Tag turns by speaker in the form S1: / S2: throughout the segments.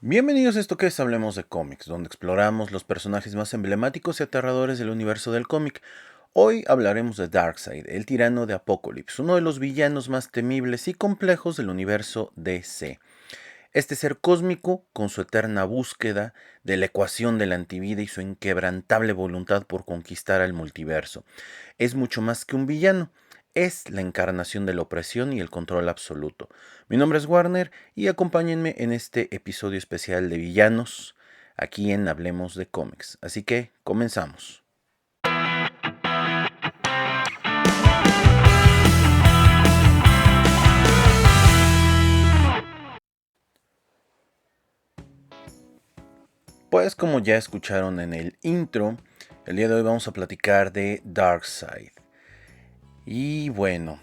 S1: Bienvenidos a esto que es Hablemos de cómics, donde exploramos los personajes más emblemáticos y aterradores del universo del cómic. Hoy hablaremos de Darkseid, el tirano de Apokolips, uno de los villanos más temibles y complejos del universo DC. Este ser cósmico, con su eterna búsqueda de la ecuación de la antivida y su inquebrantable voluntad por conquistar al multiverso, es mucho más que un villano, es la encarnación de la opresión y el control absoluto. Mi nombre es Warner y acompáñenme en este episodio especial de villanos, aquí en Hablemos de cómics. Así que comenzamos. Pues como ya escucharon en el intro, el día de hoy vamos a platicar de Darkseid. Y bueno,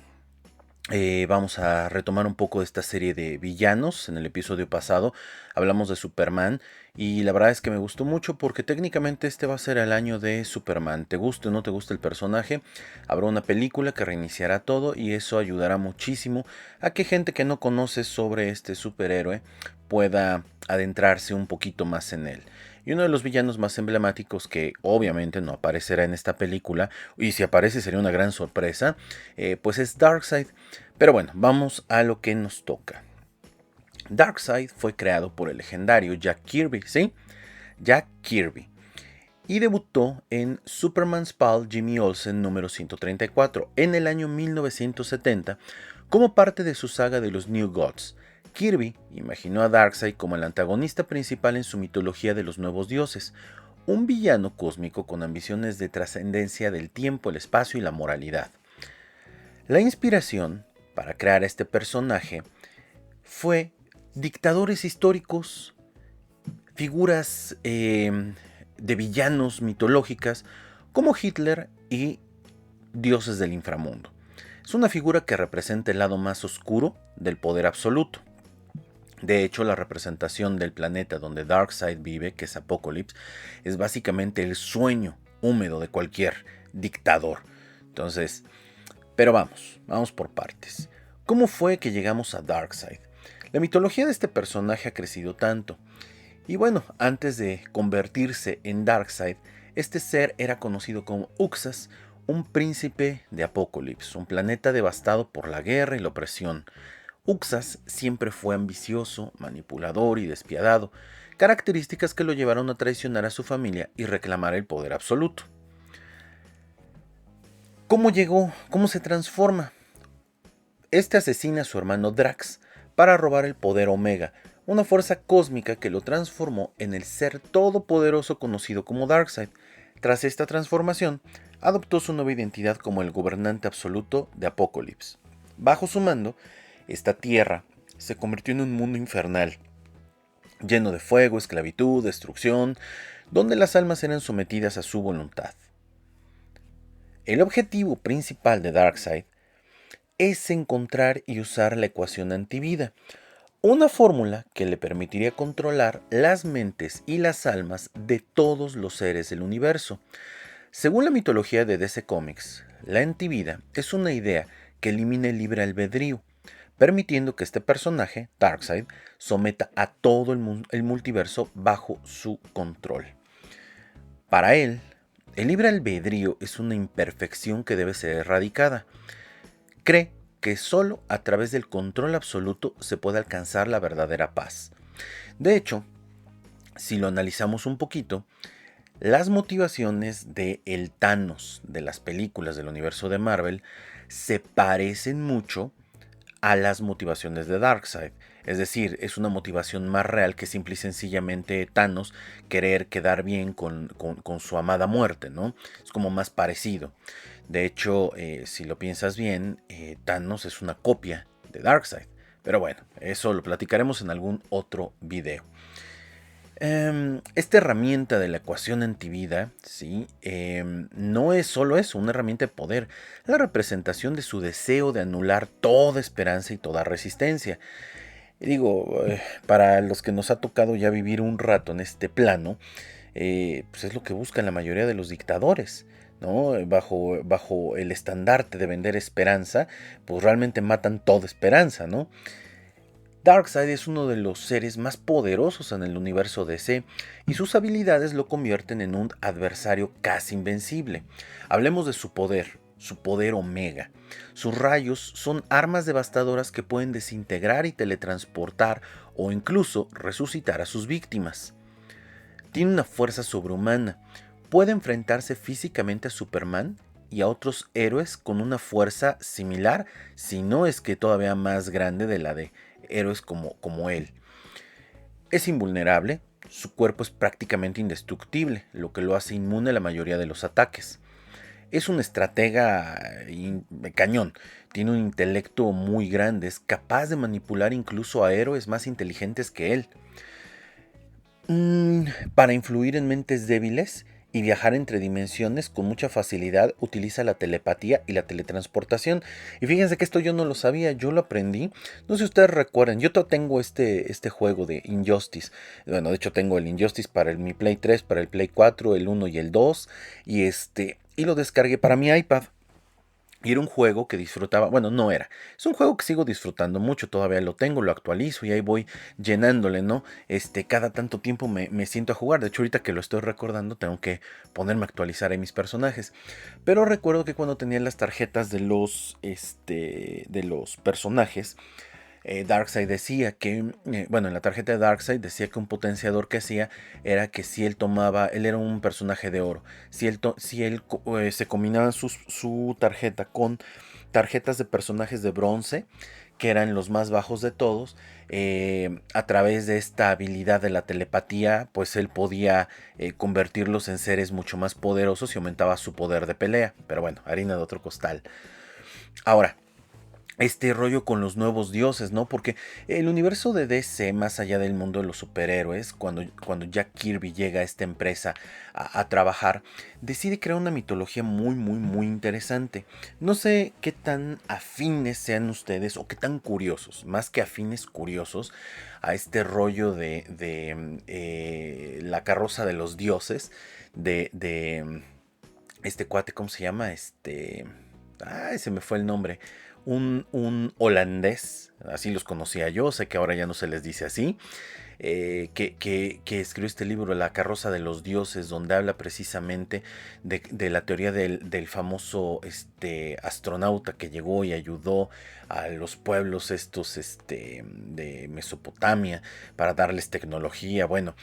S1: vamos a retomar un poco de esta serie de villanos. En el episodio pasado hablamos de Superman y la verdad es que me gustó mucho porque técnicamente este va a ser el año de Superman. Te guste o no te guste el personaje, habrá una película que reiniciará todo y eso ayudará muchísimo a que gente que no conoce sobre este superhéroe pueda adentrarse un poquito más en él. Y uno de los villanos más emblemáticos que obviamente no aparecerá en esta película, y si aparece sería una gran sorpresa, pues es Darkseid. Pero bueno, vamos a lo que nos toca. Darkseid fue creado por el legendario Jack Kirby, ¿sí? Jack Kirby. Y debutó en Superman's Pal Jimmy Olsen número 134 en el año 1970 como parte de su saga de los New Gods. Kirby imaginó a Darkseid como el antagonista principal en su mitología de los nuevos dioses, un villano cósmico con ambiciones de trascendencia del tiempo, el espacio y la moralidad. La inspiración para crear este personaje fue dictadores históricos, figuras de villanos mitológicas como Hitler y dioses del inframundo. Es una figura que representa el lado más oscuro del poder absoluto. De hecho, la representación del planeta donde Darkseid vive, que es Apokolips, es básicamente el sueño húmedo de cualquier dictador. Entonces, pero vamos por partes. ¿Cómo fue que llegamos a Darkseid? La mitología de este personaje ha crecido tanto. Y bueno, antes de convertirse en Darkseid, este ser era conocido como Uxas, un príncipe de Apokolips, un planeta devastado por la guerra y la opresión. Uxas siempre fue ambicioso, manipulador y despiadado, características que lo llevaron a traicionar a su familia y reclamar el poder absoluto. ¿Cómo llegó? ¿Cómo se transforma? Este asesina a su hermano Drax para robar el poder Omega, una fuerza cósmica que lo transformó en el ser todopoderoso conocido como Darkseid. Tras esta transformación, adoptó su nueva identidad como el gobernante absoluto de Apokolips. Bajo su mando, esta tierra se convirtió en un mundo infernal, lleno de fuego, esclavitud, destrucción, donde las almas eran sometidas a su voluntad. El objetivo principal de Darkseid es encontrar y usar la ecuación antivida, una fórmula que le permitiría controlar las mentes y las almas de todos los seres del universo. Según la mitología de DC Comics, la antivida es una idea que elimina el libre albedrío, permitiendo que este personaje, Darkseid, someta a todo el multiverso bajo su control. Para él, el libre albedrío es una imperfección que debe ser erradicada. Cree que solo a través del control absoluto se puede alcanzar la verdadera paz. De hecho, si lo analizamos un poquito, las motivaciones de el Thanos de las películas del universo de Marvel se parecen mucho a las motivaciones de Darkseid. Es decir, es una motivación más real que simple y sencillamente Thanos querer quedar bien con su amada muerte, ¿no? Es como más parecido. De hecho, si lo piensas bien, Thanos es una copia de Darkseid. Pero bueno, eso lo platicaremos en algún otro video. Esta herramienta de la ecuación antivida, ¿sí? No es solo eso, una herramienta de poder, la representación de su deseo de anular toda esperanza y toda resistencia. Y digo, para los que nos ha tocado ya vivir un rato en este plano, pues es lo que buscan la mayoría de los dictadores, ¿no? Bajo el estandarte de vender esperanza, pues realmente matan toda esperanza, ¿no? Darkseid es uno de los seres más poderosos en el universo DC y sus habilidades lo convierten en un adversario casi invencible. Hablemos de su poder Omega. Sus rayos son armas devastadoras que pueden desintegrar y teletransportar o incluso resucitar a sus víctimas. Tiene una fuerza sobrehumana. Puede enfrentarse físicamente a Superman y a otros héroes con una fuerza similar, si no es que todavía más grande de la de héroes como él. Es invulnerable, su cuerpo es prácticamente indestructible, lo que lo hace inmune a la mayoría de los ataques. Es un estratega cañón, tiene un intelecto muy grande, es capaz de manipular incluso a héroes más inteligentes que él. Para influir en mentes débiles y viajar entre dimensiones con mucha facilidad utiliza la telepatía y la teletransportación. Y fíjense que esto yo no lo sabía, yo lo aprendí. No sé si ustedes recuerdan, yo tengo este juego de Injustice. Bueno, de hecho tengo el Injustice para mi Play 3, para el Play 4, el 1 y el 2. Y lo descargué para mi iPad. Y era un juego que disfrutaba, bueno, no era, es un juego que sigo disfrutando mucho, todavía lo tengo, lo actualizo y ahí voy llenándole, ¿no? Cada tanto tiempo me siento a jugar, de hecho ahorita que lo estoy recordando tengo que ponerme a actualizar ahí mis personajes. Pero recuerdo que cuando tenía las tarjetas de los personajes, Darkseid decía que, bueno, en la tarjeta de Darkseid decía que un potenciador que hacía era que si él tomaba, él era un personaje de oro, si él se combinaba su tarjeta con tarjetas de personajes de bronce, que eran los más bajos de todos, a través de esta habilidad de la telepatía, pues él podía convertirlos en seres mucho más poderosos y aumentaba su poder de pelea. Pero bueno, harina de otro costal. Ahora, este rollo con los nuevos dioses, ¿no? Porque el universo de DC, más allá del mundo de los superhéroes, cuando Jack Kirby llega a esta empresa a trabajar, decide crear una mitología muy, muy, muy interesante. No sé qué tan afines sean ustedes o qué tan curiosos, más que afines, curiosos, a este rollo de la carroza de los dioses, de este cuate, ¿cómo se llama? Ay, se me fue el nombre. Un holandés, así los conocía yo, sé que ahora ya no se les dice así, que escribió este libro, La carroza de los dioses, donde habla precisamente de la teoría del famoso astronauta que llegó y ayudó a los pueblos estos de Mesopotamia para darles tecnología. Bueno,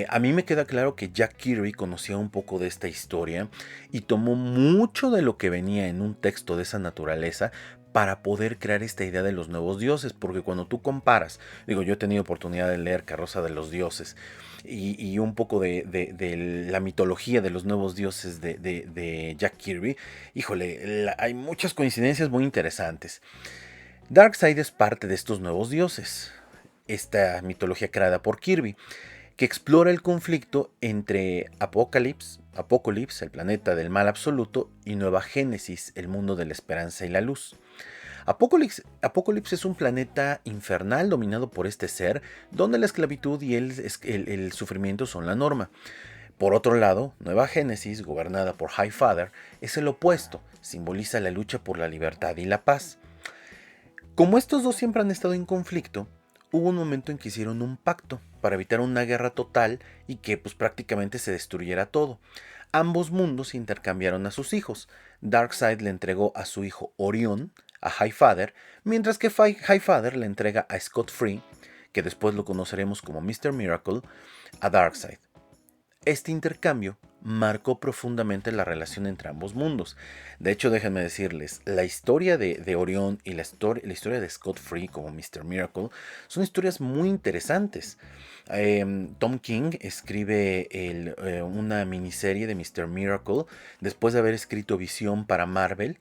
S1: a mí me queda claro que Jack Kirby conocía un poco de esta historia y tomó mucho de lo que venía en un texto de esa naturaleza para poder crear esta idea de los nuevos dioses, porque cuando tú comparas, digo, yo he tenido oportunidad de leer Carroza de los Dioses y un poco de la mitología de los nuevos dioses de Jack Kirby, híjole, hay muchas coincidencias muy interesantes. Darkseid es parte de estos nuevos dioses, esta mitología creada por Kirby, que explora el conflicto entre Apokolips, el planeta del mal absoluto, y Nueva Génesis, el mundo de la esperanza y la luz. Apokolips es un planeta infernal dominado por este ser, donde la esclavitud y el sufrimiento son la norma. Por otro lado, Nueva Génesis, gobernada por Highfather, es el opuesto, simboliza la lucha por la libertad y la paz. Como estos dos siempre han estado en conflicto, hubo un momento en que hicieron un pacto para evitar una guerra total y que pues prácticamente se destruyera todo. Ambos mundos intercambiaron a sus hijos. Darkseid le entregó a su hijo Orión, a Highfather, mientras que Highfather le entrega a Scott Free, que después lo conoceremos como Mr. Miracle, a Darkseid. Este intercambio marcó profundamente la relación entre ambos mundos. De hecho, déjenme decirles, la historia de Orión y la historia de Scott Free como Mr. Miracle son historias muy interesantes. Tom King escribe una miniserie de Mr. Miracle después de haber escrito Visión para Marvel.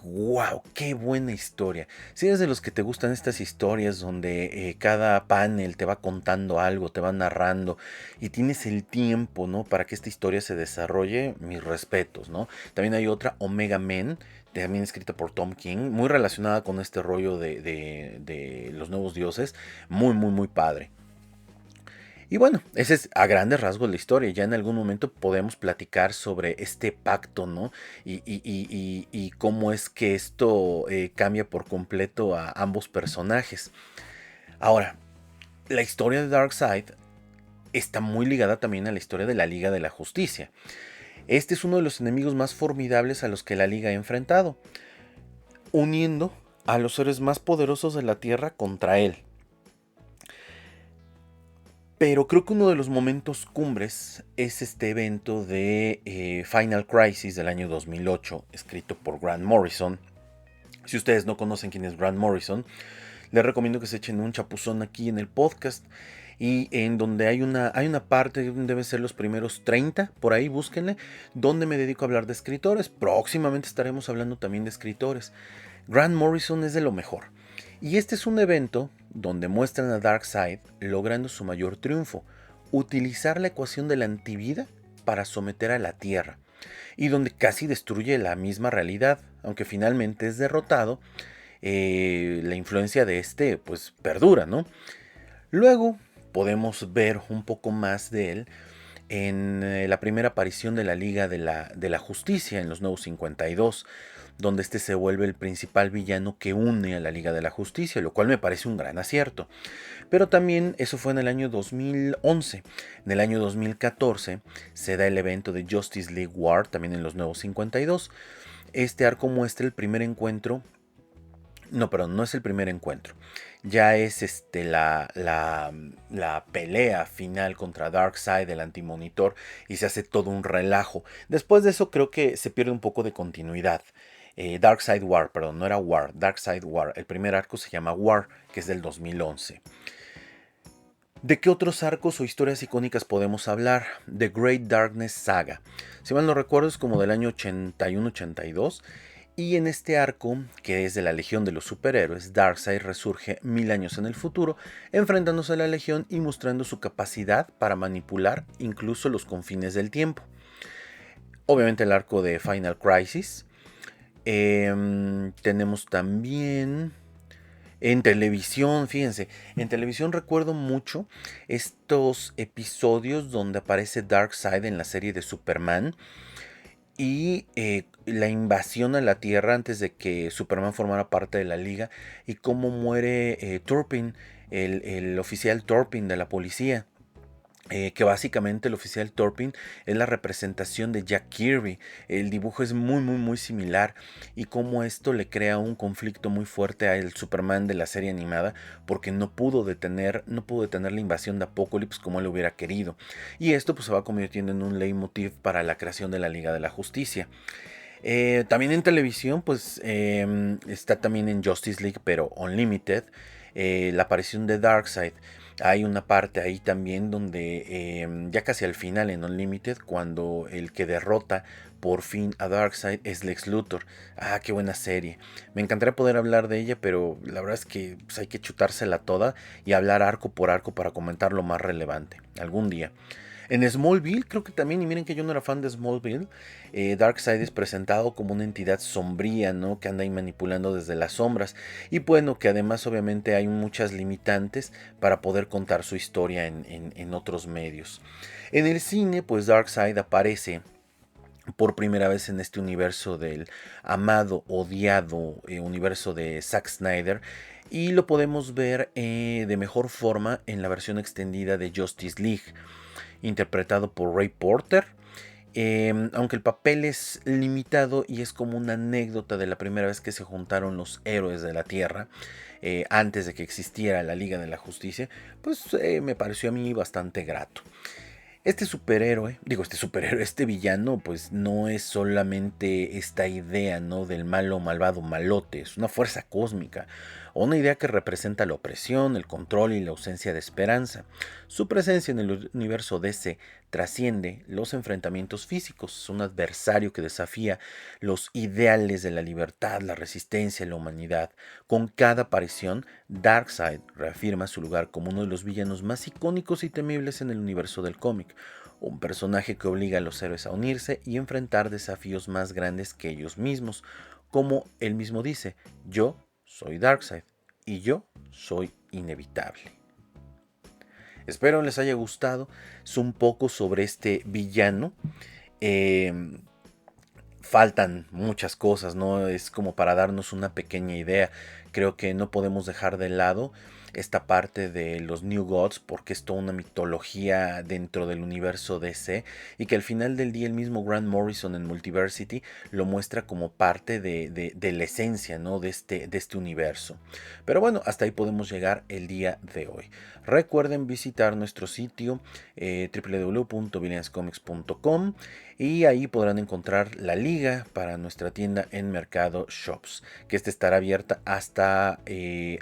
S1: ¡Wow! ¡Qué buena historia! Si eres de los que te gustan estas historias donde cada panel te va contando algo, te va narrando y tienes el tiempo, ¿no? Para que esta historia se desarrolle, mis respetos, ¿no? También hay otra, Omega Men, también escrita por Tom King, muy relacionada con este rollo de los nuevos dioses, muy, muy, muy padre. Y bueno, ese es a grandes rasgos la historia. Ya en algún momento podemos platicar sobre este pacto, ¿no? Y cómo es que esto cambia por completo a ambos personajes. Ahora, la historia de Darkseid está muy ligada también a la historia de la Liga de la Justicia. Este es uno de los enemigos más formidables a los que la Liga ha enfrentado, uniendo a los seres más poderosos de la Tierra contra él. Pero creo que uno de los momentos cumbres es este evento de Final Crisis del año 2008, escrito por Grant Morrison. Si ustedes no conocen quién es Grant Morrison, les recomiendo que se echen un chapuzón aquí en el podcast. Y en donde hay una parte, deben ser los primeros 30, por ahí búsquenle, donde me dedico a hablar de escritores. Próximamente estaremos hablando también de escritores. Grant Morrison es de lo mejor. Y este es un evento donde muestran a Darkseid logrando su mayor triunfo, utilizar la ecuación de la antivida para someter a la Tierra, y donde casi destruye la misma realidad, aunque finalmente es derrotado. La influencia de este pues perdura, ¿no? Luego podemos ver un poco más de él en la primera aparición de la Liga de la Justicia en los Nuevos 52, donde este se vuelve el principal villano que une a la Liga de la Justicia, lo cual me parece un gran acierto. Pero también eso fue en el año 2011. En el año 2014 se da el evento de Justice League War, también en los Nuevos 52. Este arco muestra el primer encuentro. No, perdón, no es el primer encuentro. Ya es la pelea final contra Darkseid, el antimonitor, y se hace todo un relajo. Después de eso creo que se pierde un poco de continuidad. Darkseid War, perdón, no era War, Darkseid War. El primer arco se llama War, que es del 2011. ¿De qué otros arcos o historias icónicas podemos hablar? The Great Darkness Saga. Si mal no recuerdo es como del año 81-82. Y en este arco, que es de la Legión de los Superhéroes, Darkseid resurge 1000 años en el futuro, enfrentándose a la Legión y mostrando su capacidad para manipular incluso los confines del tiempo. Obviamente el arco de Final Crisis. Tenemos también en televisión, fíjense, en televisión recuerdo mucho estos episodios donde aparece Darkseid en la serie de Superman. Y la invasión a la Tierra antes de que Superman formara parte de la Liga, y cómo muere Turpin, el oficial Turpin de la policía. Que básicamente el oficial Turpin es la representación de Jack Kirby. El dibujo es muy similar, y cómo esto le crea un conflicto muy fuerte al Superman de la serie animada, porque no pudo detener la invasión de Apokolips como él hubiera querido. Y esto pues se va convirtiendo en un leitmotiv para la creación de la Liga de la Justicia. También en televisión pues está también en Justice League, pero Unlimited, la aparición de Darkseid. Hay una parte ahí también donde ya casi al final en Unlimited, cuando el que derrota por fin a Darkseid es Lex Luthor. Ah, qué buena serie. Me encantaría poder hablar de ella, pero la verdad es que pues, hay que chutársela toda y hablar arco por arco para comentar lo más relevante algún día. En Smallville creo que también, y miren que yo no era fan de Smallville, Darkseid es presentado como una entidad sombría, ¿no? Que anda ahí manipulando desde las sombras. Y bueno, que además obviamente hay muchas limitantes para poder contar su historia en otros medios. En el cine, pues Darkseid aparece por primera vez en este universo del amado, odiado universo de Zack Snyder. Y lo podemos ver de mejor forma en la versión extendida de Justice League, interpretado por Ray Porter. Aunque el papel es limitado y es como una anécdota de la primera vez que se juntaron los héroes de la Tierra, antes de que existiera la Liga de la Justicia, pues me pareció a mí bastante grato. Este villano, pues no es solamente esta idea, ¿no? Del malo, malvado, malote, es una fuerza cósmica, o una idea que representa la opresión, el control y la ausencia de esperanza. Su presencia en el universo DC trasciende los enfrentamientos físicos, es un adversario que desafía los ideales de la libertad, la resistencia y la humanidad. Con cada aparición, Darkseid reafirma su lugar como uno de los villanos más icónicos y temibles en el universo del cómic, un personaje que obliga a los héroes a unirse y enfrentar desafíos más grandes que ellos mismos. Como él mismo dice, yo soy Darkseid y yo soy inevitable. Espero les haya gustado. Es un poco sobre este villano. Faltan muchas cosas, ¿no? Es como para darnos una pequeña idea. Creo que no podemos dejar de lado esta parte de los New Gods, porque es toda una mitología dentro del universo DC, y que al final del día el mismo Grant Morrison en Multiversity lo muestra como parte de la esencia, ¿no? de este universo. Pero bueno, hasta ahí podemos llegar el día de hoy. Recuerden visitar nuestro sitio www.villanscomics.com, y ahí podrán encontrar la liga para nuestra tienda en Mercado Shops, que esta estará abierta hasta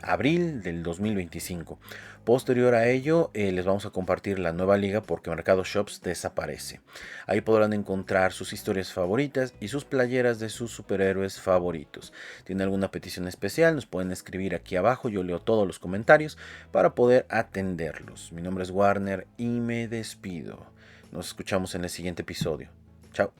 S1: abril del 2025. Posterior a ello, les vamos a compartir la nueva liga porque Mercado Shops desaparece. Ahí podrán encontrar sus historias favoritas y sus playeras de sus superhéroes favoritos. ¿Tienen alguna petición especial? Nos pueden escribir aquí abajo, yo leo todos los comentarios para poder atenderlos. Mi nombre es Warner y me despido. Nos escuchamos en el siguiente episodio. Chao.